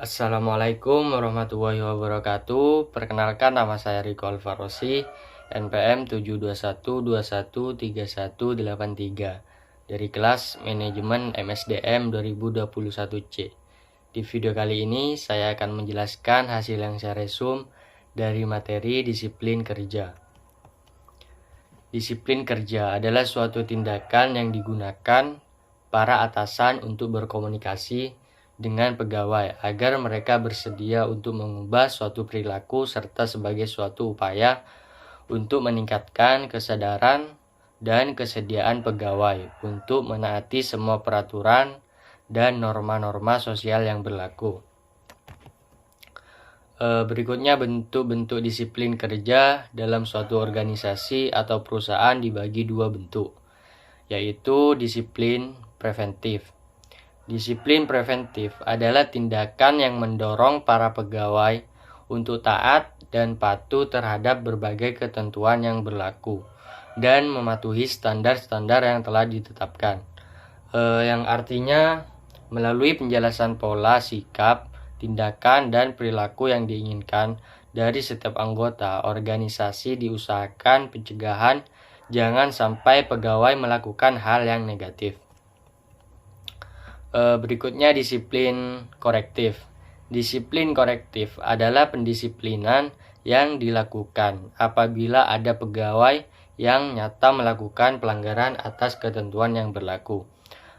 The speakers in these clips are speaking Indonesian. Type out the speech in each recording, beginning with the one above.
Assalamualaikum warahmatullahi wabarakatuh. Perkenalkan, nama saya Riko Alvarosi, NPM 721213183 dari kelas Manajemen MSDM 2021C. Di video kali ini saya akan menjelaskan hasil yang saya resum dari materi disiplin kerja. Disiplin kerja adalah suatu tindakan yang digunakan para atasan untuk berkomunikasi dengan pegawai agar mereka bersedia untuk mengubah suatu perilaku serta sebagai suatu upaya untuk meningkatkan kesadaran dan kesediaan pegawai untuk menaati semua peraturan dan norma-norma sosial yang berlaku. Berikutnya bentuk-bentuk disiplin kerja dalam suatu organisasi atau perusahaan dibagi dua bentuk, yaitu disiplin preventif. Disiplin preventif adalah tindakan yang mendorong para pegawai untuk taat dan patuh terhadap berbagai ketentuan yang berlaku dan mematuhi standar-standar yang telah ditetapkan. Yang artinya melalui penjelasan pola, sikap, tindakan, dan perilaku yang diinginkan dari setiap anggota organisasi diusahakan pencegahan jangan sampai pegawai melakukan hal yang negatif. Berikutnya disiplin korektif. Disiplin korektif adalah pendisiplinan yang dilakukan apabila ada pegawai yang nyata melakukan pelanggaran atas ketentuan yang berlaku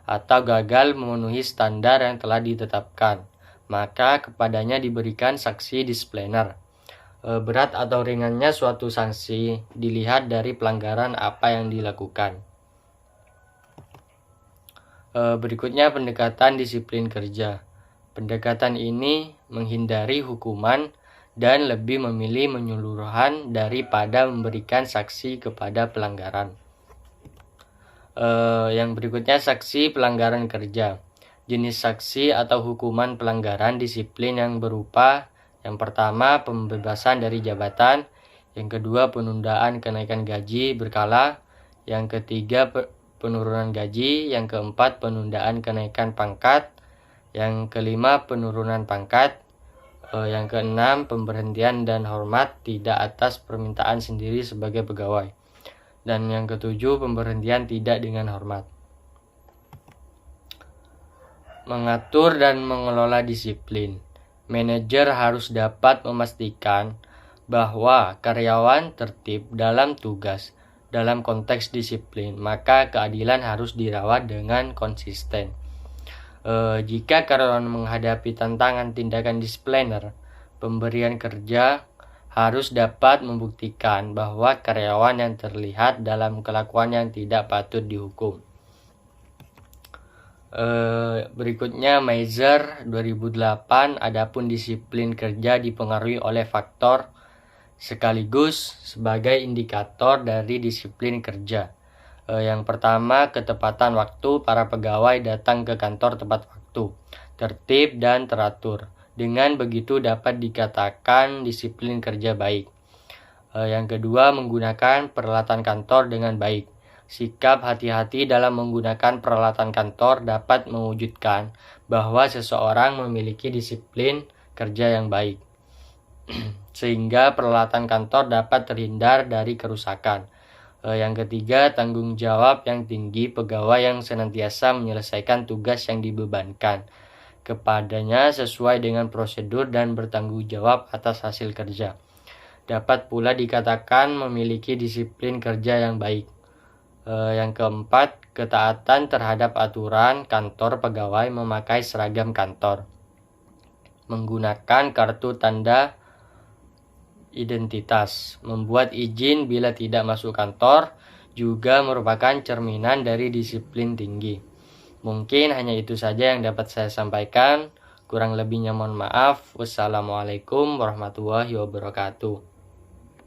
atau gagal memenuhi standar yang telah ditetapkan, maka kepadanya diberikan sanksi disipliner. Berat atau ringannya suatu sanksi dilihat dari pelanggaran apa yang dilakukan. Berikutnya pendekatan disiplin kerja. Pendekatan ini menghindari hukuman dan lebih memilih menyeluruhan daripada memberikan sanksi kepada pelanggaran. Yang berikutnya sanksi pelanggaran kerja. Jenis sanksi atau hukuman pelanggaran disiplin yang berupa yang pertama pembebasan dari jabatan, yang kedua penundaan kenaikan gaji berkala, yang ketiga penurunan gaji, yang keempat penundaan kenaikan pangkat, yang kelima penurunan pangkat, yang keenam pemberhentian dan hormat tidak atas permintaan sendiri sebagai pegawai, dan yang ketujuh pemberhentian tidak dengan hormat. Mengatur dan mengelola disiplin. Manajer harus dapat memastikan bahwa karyawan tertib dalam tugas. Dalam konteks disiplin, maka keadilan harus dirawat dengan konsisten. Jika karyawan menghadapi tantangan tindakan disipliner, pemberian kerja harus dapat membuktikan bahwa karyawan yang terlihat dalam kelakuan yang tidak patut dihukum. Berikutnya Meiser 2008, adapun disiplin kerja dipengaruhi oleh faktor sekaligus sebagai indikator dari disiplin kerja. Yang pertama, ketepatan waktu. Para pegawai datang ke kantor tepat waktu, tertib dan teratur. Dengan begitu dapat dikatakan disiplin kerja baik. Yang kedua, menggunakan peralatan kantor dengan baik. Sikap hati-hati dalam menggunakan peralatan kantor dapat mewujudkan bahwa seseorang memiliki disiplin kerja yang baik, sehingga peralatan kantor dapat terhindar dari kerusakan. Yang ketiga, tanggung jawab yang tinggi. Pegawai yang senantiasa menyelesaikan tugas yang dibebankan kepadanya sesuai dengan prosedur dan bertanggung jawab atas hasil kerja. Dapat pula dikatakan memiliki disiplin kerja yang baik. Yang keempat, ketaatan terhadap aturan kantor. Pegawai memakai seragam kantor, menggunakan kartu tanda identitas, membuat izin bila tidak masuk kantor juga merupakan cerminan dari disiplin tinggi. Mungkin hanya itu saja yang dapat saya sampaikan. Kurang lebihnya mohon maaf. Wassalamualaikum warahmatullahi wabarakatuh.